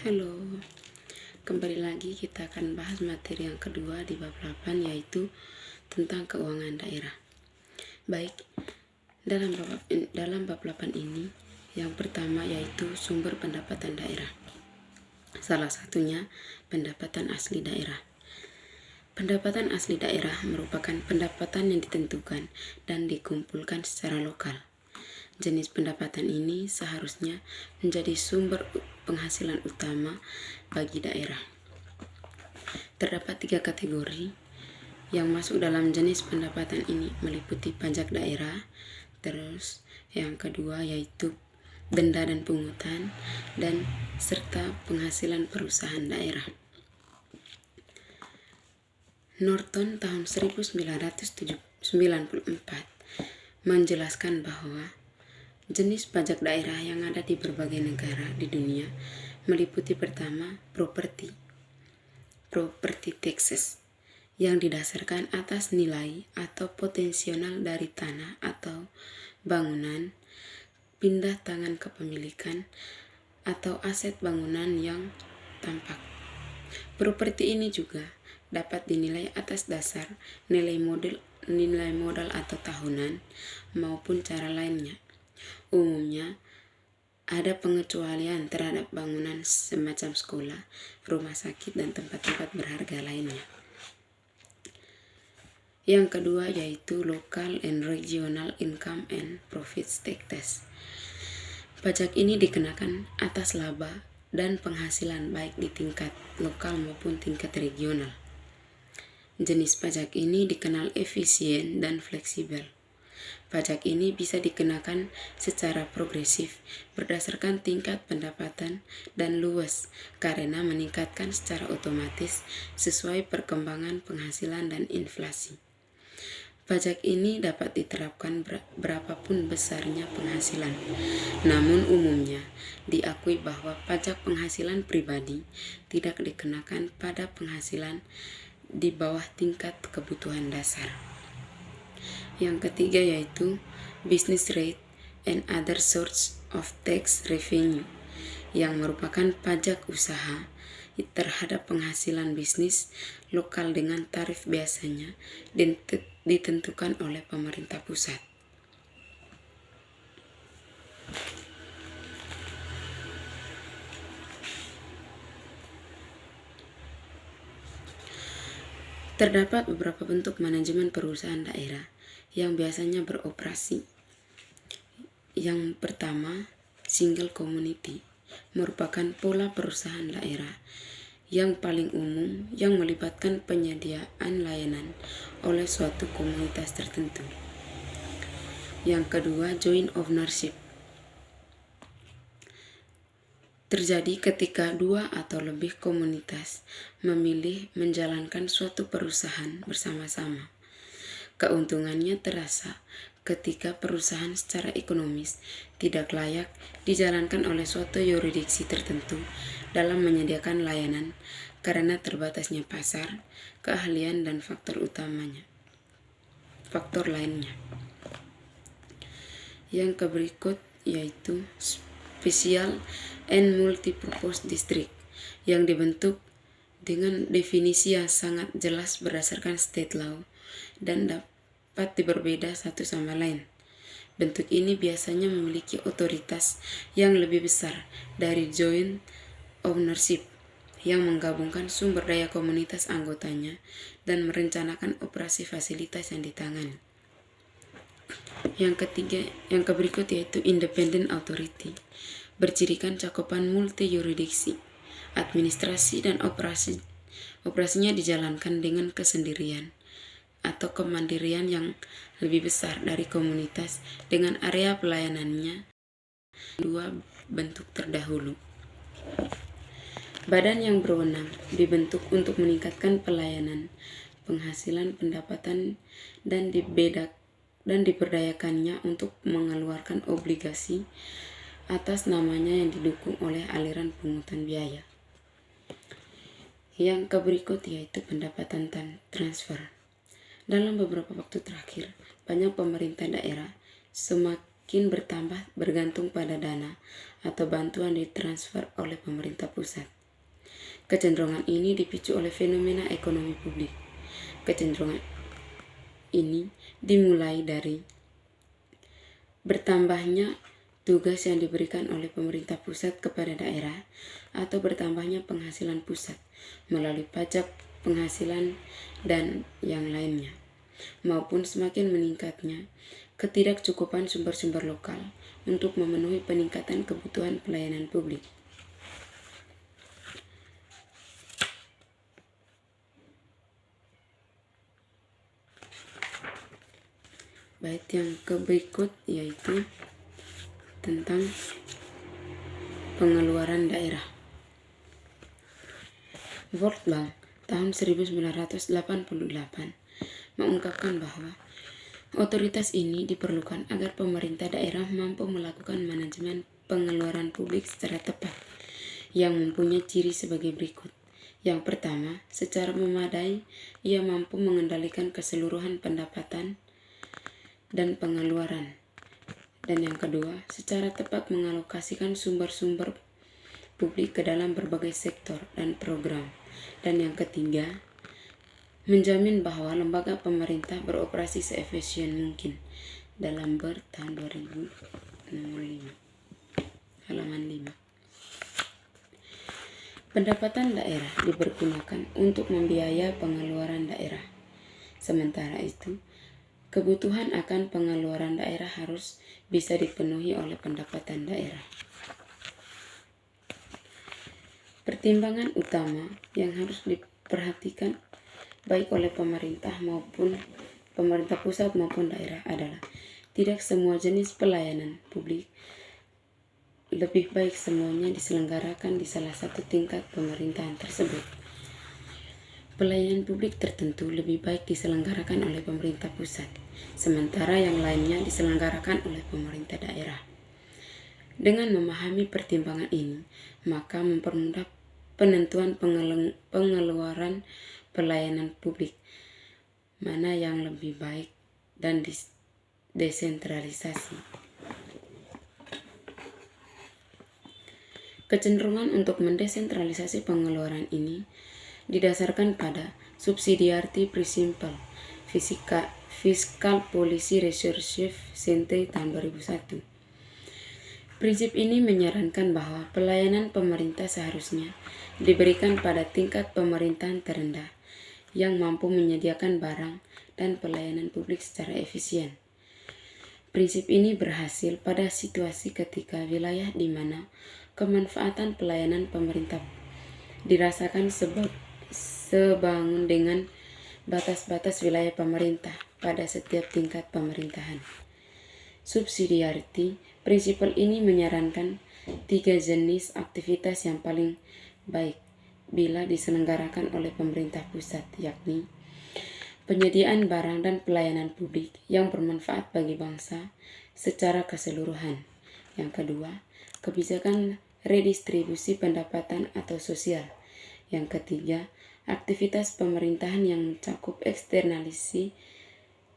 Halo, kembali lagi kita akan bahas materi yang kedua di bab 8, yaitu tentang keuangan daerah. Baik, dalam bab 8 ini, yang pertama yaitu sumber pendapatan daerah. Salah satunya pendapatan asli daerah. Pendapatan asli daerah merupakan pendapatan yang ditentukan dan dikumpulkan secara lokal. Jenis pendapatan ini seharusnya menjadi sumber penghasilan utama bagi daerah. Terdapat 3 kategori yang masuk dalam jenis pendapatan ini, meliputi pajak daerah, terus yang kedua yaitu denda dan pungutan, dan serta penghasilan perusahaan daerah. Norton tahun 1994 menjelaskan bahwa jenis pajak daerah yang ada di berbagai negara di dunia meliputi pertama, property taxes, yang didasarkan atas nilai atau potensial dari tanah atau bangunan, pindah tangan kepemilikan, atau aset bangunan yang tampak. Properti ini juga dapat dinilai atas dasar nilai modal atau tahunan maupun cara lainnya. Umumnya, ada pengecualian terhadap bangunan semacam sekolah, rumah sakit, dan tempat-tempat berharga lainnya. Yang kedua yaitu Local and Regional Income and Profits Tax. Pajak ini dikenakan atas laba dan penghasilan baik di tingkat lokal maupun tingkat regional. Jenis pajak ini dikenal efisien dan fleksibel. Pajak ini bisa dikenakan secara progresif berdasarkan tingkat pendapatan dan luas karena meningkatkan secara otomatis sesuai perkembangan penghasilan dan inflasi. Pajak ini dapat diterapkan berapapun besarnya penghasilan. Namun umumnya diakui bahwa pajak penghasilan pribadi tidak dikenakan pada penghasilan di bawah tingkat kebutuhan dasar. Yang ketiga yaitu business rate and other source of tax revenue, yang merupakan pajak usaha terhadap penghasilan bisnis lokal dengan tarif biasanya ditentukan oleh pemerintah pusat. Terdapat beberapa bentuk manajemen perusahaan daerah yang biasanya beroperasi. Yang pertama, single community, merupakan pola perusahaan daerah yang paling umum yang melibatkan penyediaan layanan oleh suatu komunitas tertentu. Yang kedua, joint ownership, terjadi ketika 2 atau lebih komunitas memilih menjalankan suatu perusahaan bersama-sama. Keuntungannya terasa ketika perusahaan secara ekonomis tidak layak dijalankan oleh suatu yurisdiksi tertentu dalam menyediakan layanan karena terbatasnya pasar, keahlian, dan faktor lainnya. Yang berikut yaitu Special and Multipurpose District, yang dibentuk dengan definisi yang sangat jelas berdasarkan state law dan dapat berbeda satu sama lain. Bentuk ini biasanya memiliki otoritas yang lebih besar dari joint ownership, yang menggabungkan sumber daya komunitas anggotanya dan merencanakan operasi fasilitas yang ditangani. Yang berikut yaitu Independent Authority, bercirikan cakupan multi yurisdiksi, administrasi dan operasinya dijalankan dengan kesendirian atau kemandirian yang lebih besar dari komunitas dengan area pelayanannya. Dua bentuk terdahulu. Badan yang berwenang dibentuk untuk meningkatkan pelayanan, penghasilan, pendapatan, dan diberdayakannya untuk mengeluarkan obligasi atas namanya yang didukung oleh aliran pungutan biaya. Yang berikut yaitu pendapatan transfer. Dalam beberapa waktu terakhir, banyak pemerintah daerah semakin semakin bertambah bergantung pada dana atau bantuan ditransfer oleh pemerintah pusat. Kecenderungan ini dipicu oleh fenomena ekonomi publik. Kecenderungan ini dimulai dari bertambahnya tugas yang diberikan oleh pemerintah pusat kepada daerah atau bertambahnya penghasilan pusat melalui pajak penghasilan dan yang lainnya, maupun semakin meningkatnya ketidakcukupan sumber-sumber lokal untuk memenuhi peningkatan kebutuhan pelayanan publik. Bait yang berikut yaitu tentang pengeluaran daerah. World Bank tahun 1988 mengungkapkan bahwa otoritas ini diperlukan agar pemerintah daerah mampu melakukan manajemen pengeluaran publik secara tepat yang mempunyai ciri sebagai berikut. Yang pertama, secara memadai ia mampu mengendalikan keseluruhan pendapatan dan pengeluaran. Dan yang kedua, secara tepat mengalokasikan sumber-sumber publik ke dalam berbagai sektor dan program. Dan yang ketiga, menjamin bahwa lembaga pemerintah beroperasi seefisien mungkin. Dalam tahun 2005, halaman 5. Pendapatan daerah dipergunakan untuk membiayai pengeluaran daerah. Sementara itu, kebutuhan akan pengeluaran daerah harus bisa dipenuhi oleh pendapatan daerah. Pertimbangan utama yang harus diperhatikan baik oleh pemerintah pusat maupun daerah adalah tidak semua jenis pelayanan publik lebih baik semuanya diselenggarakan di salah satu tingkat pemerintahan tersebut. Pelayanan publik tertentu lebih baik diselenggarakan oleh pemerintah pusat, sementara yang lainnya diselenggarakan oleh pemerintah daerah. Dengan memahami pertimbangan ini, maka mempermudah penentuan pengeluaran pelayanan publik, mana yang lebih baik dan desentralisasi. Kecenderungan untuk mendesentralisasi pengeluaran ini didasarkan pada subsidiarity principle Fiscal Policy Research Center tahun 2001. Prinsip ini menyarankan bahwa pelayanan pemerintah seharusnya diberikan pada tingkat pemerintahan terendah yang mampu menyediakan barang dan pelayanan publik secara efisien. Prinsip ini berhasil pada situasi ketika wilayah di mana kemanfaatan pelayanan pemerintah dirasakan sebangun dengan batas-batas wilayah pemerintah pada setiap tingkat pemerintahan. Subsidiarity prinsipal ini menyarankan 3 jenis aktivitas yang paling baik bila diselenggarakan oleh pemerintah pusat, yakni penyediaan barang dan pelayanan publik yang bermanfaat bagi bangsa secara keseluruhan. Yang kedua, kebijakan redistribusi pendapatan atau sosial. Yang ketiga, aktivitas pemerintahan yang mencakup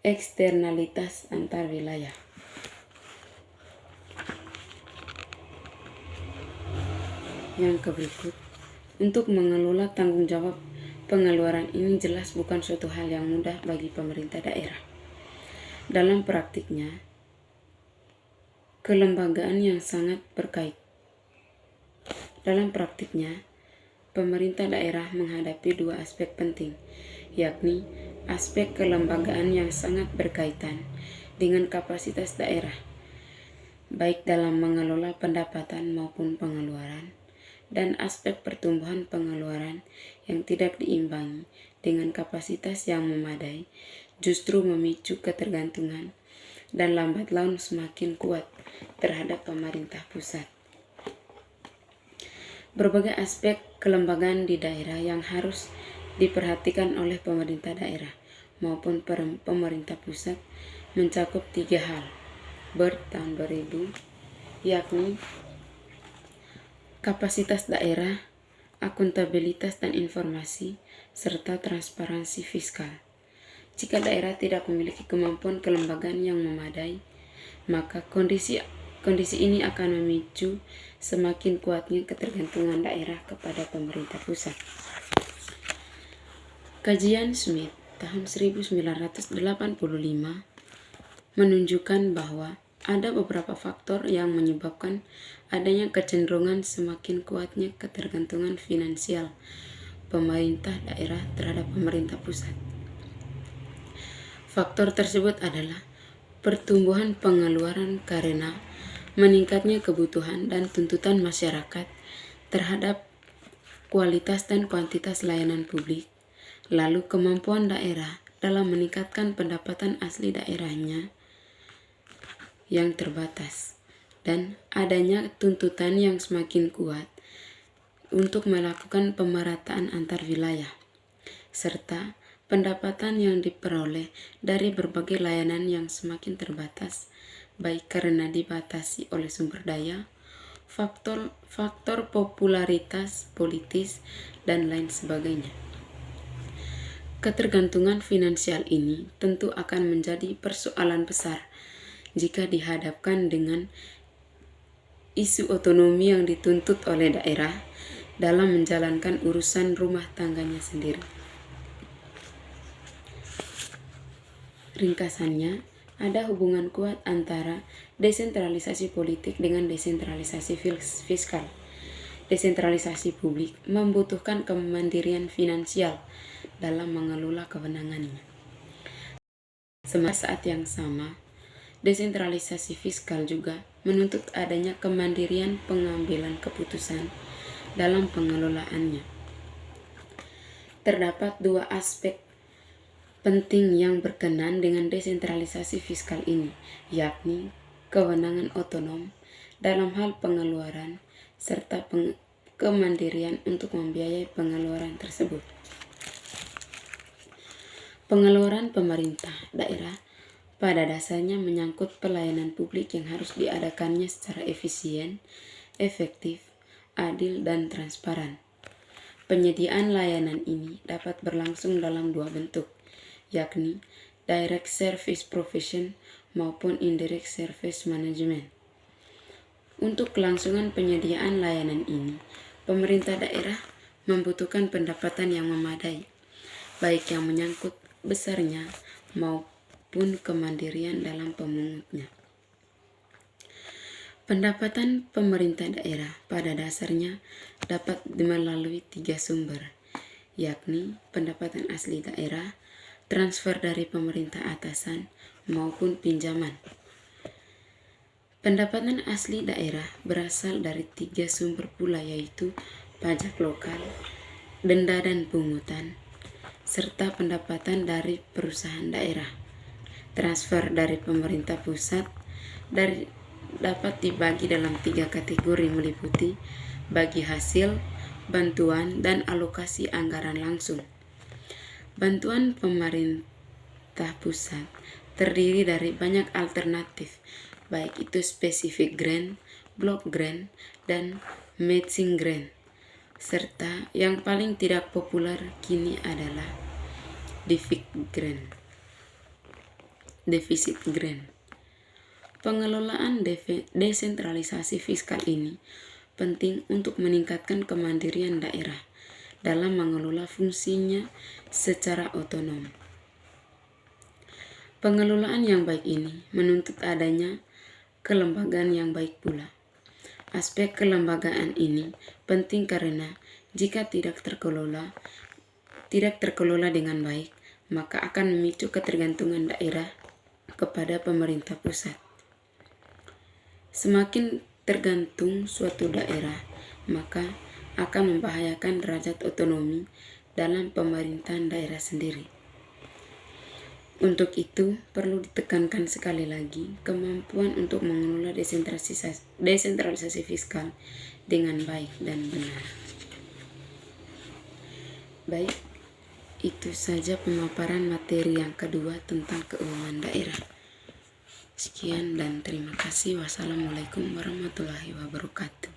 eksternalitas antar wilayah. Yang berikut, untuk mengelola tanggung jawab pengeluaran ini jelas bukan suatu hal yang mudah bagi pemerintah daerah. Dalam praktiknya, kelembagaan yang sangat berkait. Dalam praktiknya, pemerintah daerah menghadapi 2 aspek penting, yakni aspek kelembagaan yang sangat berkaitan dengan kapasitas daerah, baik dalam mengelola pendapatan maupun pengeluaran, dan aspek pertumbuhan pengeluaran yang tidak diimbangi dengan kapasitas yang memadai justru memicu ketergantungan dan lambat laun semakin kuat terhadap pemerintah pusat. Berbagai aspek kelembagaan di daerah yang harus diperhatikan oleh pemerintah daerah maupun pemerintah pusat mencakup 3 hal tahun 2000, yakni kapasitas daerah, akuntabilitas dan informasi, serta transparansi fiskal. Jika daerah tidak memiliki kemampuan kelembagaan yang memadai, maka kondisi ini akan memicu semakin kuatnya ketergantungan daerah kepada pemerintah pusat. Kajian Smith tahun 1985 menunjukkan bahwa ada beberapa faktor yang menyebabkan adanya kecenderungan semakin kuatnya ketergantungan finansial pemerintah daerah terhadap pemerintah pusat. Faktor tersebut adalah pertumbuhan pengeluaran karena meningkatnya kebutuhan dan tuntutan masyarakat terhadap kualitas dan kuantitas layanan publik, lalu kemampuan daerah dalam meningkatkan pendapatan asli daerahnya yang terbatas, dan adanya tuntutan yang semakin kuat untuk melakukan pemerataan antar wilayah, serta pendapatan yang diperoleh dari berbagai layanan yang semakin terbatas, baik karena dibatasi oleh sumber daya, faktor popularitas politis, dan lain sebagainya. Ketergantungan finansial ini tentu akan menjadi persoalan besar jika dihadapkan dengan isu otonomi yang dituntut oleh daerah dalam menjalankan urusan rumah tangganya sendiri. Ringkasannya, ada hubungan kuat antara desentralisasi politik dengan desentralisasi fiskal. Desentralisasi publik membutuhkan kemandirian finansial dalam mengelola kewenangannya. Saat yang sama, desentralisasi fiskal juga menuntut adanya kemandirian pengambilan keputusan dalam pengelolaannya. Terdapat dua aspek penting yang berkenan dengan desentralisasi fiskal ini, yakni kewenangan otonom dalam hal pengeluaran serta kemandirian untuk membiayai pengeluaran tersebut. Pengeluaran pemerintah daerah pada dasarnya menyangkut pelayanan publik yang harus diadakannya secara efisien, efektif, adil, dan transparan. Penyediaan layanan ini dapat berlangsung dalam dua bentuk, yakni direct service provision maupun indirect service management. Untuk kelangsungan penyediaan layanan ini, pemerintah daerah membutuhkan pendapatan yang memadai, baik yang menyangkut besarnya maupun kemandirian dalam pemungutnya. Pendapatan pemerintah daerah pada dasarnya dapat melalui tiga sumber, yakni pendapatan asli daerah, transfer dari pemerintah atasan, maupun pinjaman. Pendapatan asli daerah berasal dari tiga sumber pula, yaitu pajak lokal, denda dan pungutan, serta pendapatan dari perusahaan daerah. Transfer dari pemerintah pusat dapat dibagi dalam tiga kategori, meliputi bagi hasil, bantuan, dan alokasi anggaran langsung. Bantuan pemerintah pusat terdiri dari banyak alternatif, baik itu specific grant, block grant, dan matching grant, serta yang paling tidak populer kini adalah deficit grant. Pengelolaan desentralisasi fiskal ini penting untuk meningkatkan kemandirian daerah dalam mengelola fungsinya secara otonom. Pengelolaan yang baik ini menuntut adanya kelembagaan yang baik pula. Aspek kelembagaan ini penting karena jika tidak terkelola dengan baik, maka akan memicu ketergantungan daerah kepada pemerintah pusat. Semakin tergantung suatu daerah, maka akan membahayakan derajat otonomi dalam pemerintahan daerah sendiri. Untuk itu, perlu ditekankan sekali lagi kemampuan untuk mengelola desentralisasi fiskal dengan baik dan benar. Baik, itu saja pemaparan materi yang kedua tentang keuangan daerah. Sekian dan terima kasih. Wassalamualaikum warahmatullahi wabarakatuh.